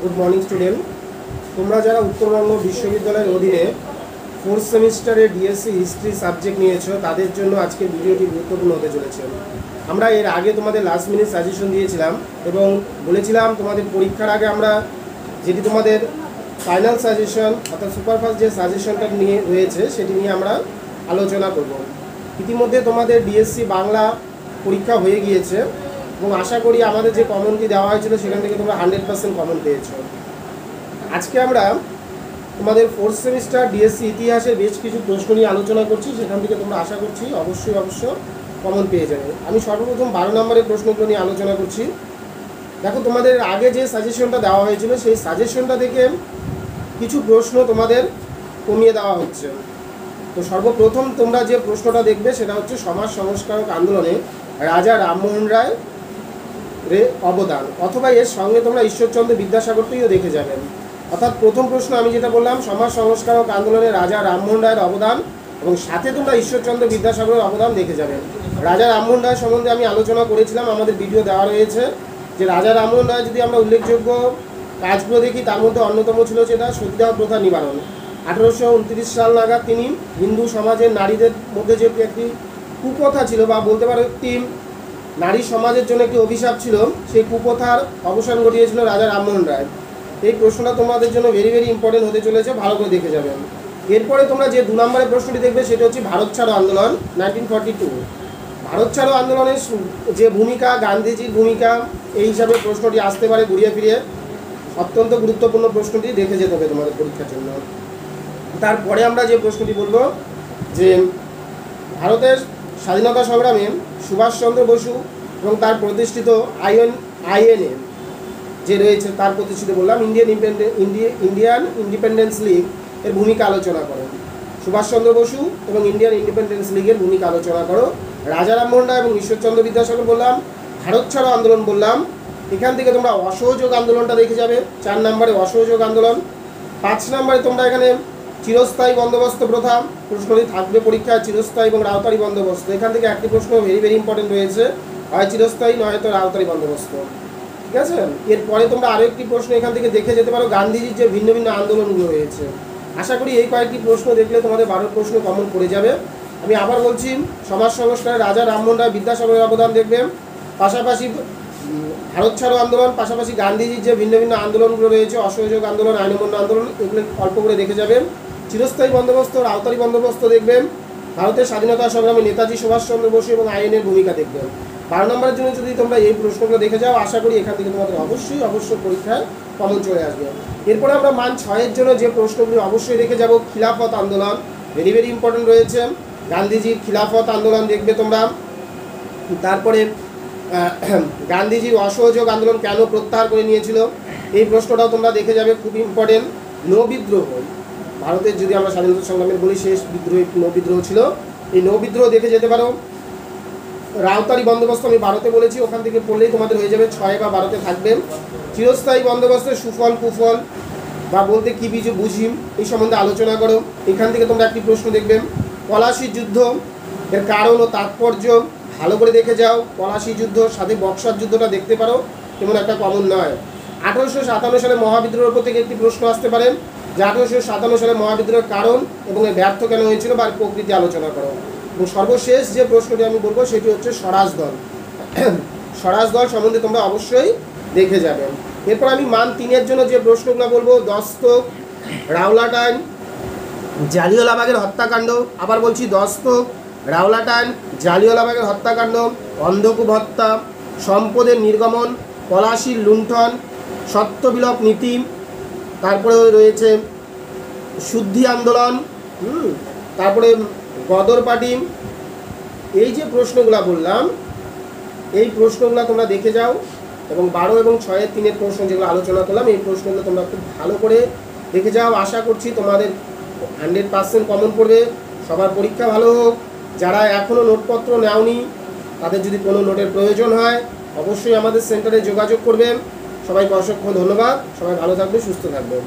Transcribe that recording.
Good morning student. তোমরা যারা উত্তরবঙ্গ বিশ্ববিদ্যালয়ের অধীনে 4th সেমিস্টারে ডিএসসি হিস্ট্রি সাবজেক্ট নিয়েছো তাদের জন্য আজকে ভিডিওটি গুরুত্বপূর্ণ হতে চলেছে। আমরা এর আগে তোমাদের লাস্ট মিনিট সাজেশন দিয়েছিলাম এবং বলেছিলাম তোমাদের পরীক্ষার আগে আমরা যেটি তোমাদের ফাইনাল সাজেশন অর্থাৎ সুপারফাস্ট যে সাজেশনটা নিয়ে রয়েছে সেটি নিয়ে আমরা আলোচনা করব। ইতিমধ্যে তোমাদের ডিএসসি বাংলা পরীক্ষা হয়ে গিয়েছে এবং আশা করি আমাদের যে কমনটি দেওয়া হয়েছিল সেখান থেকে তোমরা 100% কমন পেয়েছো। আজকে আমরা তোমাদের 4th সেমিস্টার ডিএসসি ইতিহাসের বেশ কিছু প্রশ্ন নিয়ে আলোচনা করছি, সেখান থেকে তোমরা আশা করছি অবশ্যই কমন পেয়ে যাবে। আমি সর্বপ্রথম 12 নম্বরের প্রশ্নগুলো নিয়ে আলোচনা করছি। দেখো, তোমাদের আগে যে সাজেশনটা দেওয়া হয়েছিল সেই সাজেশনটা থেকে কিছু প্রশ্ন তোমাদের কমিয়ে দেওয়া হচ্ছে। তো সর্বপ্রথম তোমরা যে প্রশ্নটা দেখবে সেটা হচ্ছে সমাজ সংস্কারক আন্দোলনে রাজা রামমোহন রায়ের অবদান, অথবা এর সঙ্গে তোমরা ঈশ্বরচন্দ্র বিদ্যাসাগরকেও দেখে যাবেন। অর্থাৎ প্রথম প্রশ্ন আমি যেটা বললাম সমাজ সংস্কারক আন্দোলনে রাজা রামমোহন রায়ের অবদান এবং সাথে তোমরা ঈশ্বরচন্দ্র বিদ্যাসাগরের অবদান দেখে যাবেন। রাজা রামমোহন রায় সম্বন্ধে আমি আলোচনা করেছিলাম, আমাদের ভিডিও দেওয়া রয়েছে যে রাজা রামমোহন রায় যদি আমরা উল্লেখযোগ্য কাজগুলো দেখি তার মধ্যে অন্যতম ছিল সেটা সতীদাহ প্রথা নিবারণ। 1829 সাল নাগাদ তিনি হিন্দু সমাজের নারীদের মধ্যে যে একটি কুপ্রথা ছিল বা বলতে পারো একটি নারী সমাজের জন্য একটি অভিশাপ ছিল, সেই কুপ্রথার অবসান ঘটিয়েছিল রাজা রামমোহন রায়। এই প্রশ্নটা তোমাদের জন্য ভেরি ইম্পর্টেন্ট হতে চলেছে, ভালো করে দেখে যাবেন। এরপরে তোমরা যে 2 নম্বরের প্রশ্নটি দেখবে সেটা হচ্ছে ভারত ছাড়ো আন্দোলন 1942। ভারত ছাড়ো আন্দোলনের যে ভূমিকা, গান্ধীজির ভূমিকা, এই হিসাবে প্রশ্নটি আসতে পারে ঘুরিয়ে ফিরিয়ে। অত্যন্ত গুরুত্বপূর্ণ প্রশ্নটি দেখে যেতে হবে তোমাদের পরীক্ষার জন্য। তারপরে আমরা যে প্রশ্নটি বলবো যে ভারতের স্বাধীনতা সংগ্রামে সুভাষচন্দ্র বসু এবং তার প্রতিষ্ঠিত আইএনএ যে রয়েছে তার প্রতিষ্ঠিত বললাম ইন্ডিয়ান ইন্ডিপেন্ডেন্স লীগ এর ভূমিকা আলোচনা করো। সুভাষচন্দ্র বসু এবং ইন্ডিয়ান ইন্ডিপেন্ডেন্স লীগের ভূমিকা আলোচনা করো। রাজা রামমোহন রায় এবং ঈশ্বরচন্দ্র বিদ্যাসাগর বললাম, ভারত ছাড়ো আন্দোলন বললাম। এখান থেকে তোমরা অসহযোগ আন্দোলনটা দেখে যাবে, 4 নম্বরে অসহযোগ আন্দোলন। 5 নম্বরে তোমরা এখানে চিরস্থায়ী বন্দোবস্ত প্রথা প্রশ্নটি থাকবে পরীক্ষায়, চিরস্থায়ী এবং রাউতারি বন্দোবস্ত। এখান থেকে একটি প্রশ্ন ভেরি ইম্পর্টেন্ট রয়েছে, হয় চিরস্থায়ী নয়তো রাউতারি বন্দোবস্ত। ঠিক আছে, এরপরে তোমরা আরও একটি প্রশ্ন এখান থেকে দেখে যেতে পারো, গান্ধীজির যে ভিন্ন আন্দোলনগুলো রয়েছে। আশা করি এই কয়েকটি প্রশ্ন দেখলে তোমাদের 12 প্রশ্ন কমন পড়ে যাবে। আমি আবার বলছি, সমাজ সংস্কারে রাজা রামমোহন রায় বিদ্যাসাগরের অবদান দেখবে, পাশাপাশি ভারত ছাড়ো আন্দোলন, পাশাপাশি গান্ধীজির যে ভিন্ন আন্দোলনগুলো রয়েছে, অসহযোগ আন্দোলন, আইন অমান্য আন্দোলন, এগুলো অল্প করে দেখে যাবেন। চিরস্থায়ী বন্দোবস্ত, রাউতারি বন্দোবস্ত দেখবেন। ভারতের স্বাধীনতা সংগ্রামে নেতাজি সুভাষচন্দ্র বসু এবং আইনের ভূমিকা দেখবেন। 12 নম্বরের জন্য যদি তোমরা এই প্রশ্নগুলো দেখে যাও, আশা করি এখান থেকে তোমাদের অবশ্যই পরীক্ষায় কমন চলে আসবে। এরপরে আমরা মান 6-এর জন্য যে প্রশ্নগুলি অবশ্যই দেখে যাব, খিলাফত আন্দোলন ভেরি ইম্পর্টেন্ট রয়েছে। গান্ধীজির খিলাফত আন্দোলন দেখবে তোমরা। তারপরে গান্ধীজির অসহযোগ আন্দোলন কেন প্রত্যাহার করে নিয়েছিল এই প্রশ্নটাও তোমরা দেখে যাবে, খুব ইম্পর্টেন্ট। নৌবিদ্রোহ, ভারতের যদি আমরা স্বাধীনতা সংগ্রামের বলি শেষ বিদ্রোহ নৌবিদ্রোহ ছিল, এই নৌবিদ্রোহ দেখে যেতে পারো। রাউতারি বন্দোবস্ত আমি 12তে বলেছি, ওখান থেকে পড়লেই তোমাদের হয়ে যাবে, 6 বা 12তে থাকবে। চিরস্থায়ী বন্দোবস্তের সুফল কুফল বা বলতে কী বুঝি এই সম্বন্ধে আলোচনা করো। এখান থেকে তোমরা একটি প্রশ্ন দেখবে, পলাশির যুদ্ধ এর কারণ ও তাৎপর্য ভালো করে দেখে যাও। পলাশি যুদ্ধ সাথে বক্সার যুদ্ধটা দেখতে পারো, তেমন একটা কমন নয়। 1857 সালে মহাবিদ্রোহের উপর থেকে একটি প্রশ্ন আসতে পারে যে 1857 সালে মহাবিদ্রোহের কারণ এবং এর ব্যর্থ কেন হয়েছিল বা প্রকৃতি আলোচনা করো। এবং সর্বশেষ যে প্রশ্নটি আমি বলবো সেটি হচ্ছে স্বরাজ দল। স্বরাজ দল সম্বন্ধে তোমরা অবশ্যই দেখে যাবেন। এরপর আমি মান 3-এর জন্য যে প্রশ্নগুলো বলবো, দস্তক, রাওলাটাইন, জালিয়ানওয়ালাবাগের হত্যাকাণ্ড। আবার বলছি, দস্তক, রাওলাটাইন, জালিয়ানওয়ালাবাগের হত্যাকাণ্ড, অন্ধকূপ হত্যা, সম্পদের নির্গমন, পলাশির লুণ্ঠন, সত্যবিলোপ নীতি, তারপরে রয়েছে শুদ্ধি আন্দোলন, তারপরে গদর পার্টি। এই যে প্রশ্নগুলো বললাম এই প্রশ্নগুলো তোমরা দেখে যাও এবং 12 এবং 6-এর 3-এর প্রশ্ন যেগুলো আলোচনা করলাম এই প্রশ্নগুলো তোমরা খুব ভালো করে দেখে যাও। আশা করছি তোমাদের 100% কমন পড়বে। সবার পরীক্ষা ভালো হোক। যারা এখনও নোটপত্র নেওনি তাদের যদি কোনো নোটের প্রয়োজন হয় অবশ্যই আমাদের সেন্টারে যোগাযোগ করবেন। সবাইকে অসংখ্য ধন্যবাদ। সবাই ভালো থাকবে, সুস্থ থাকবে।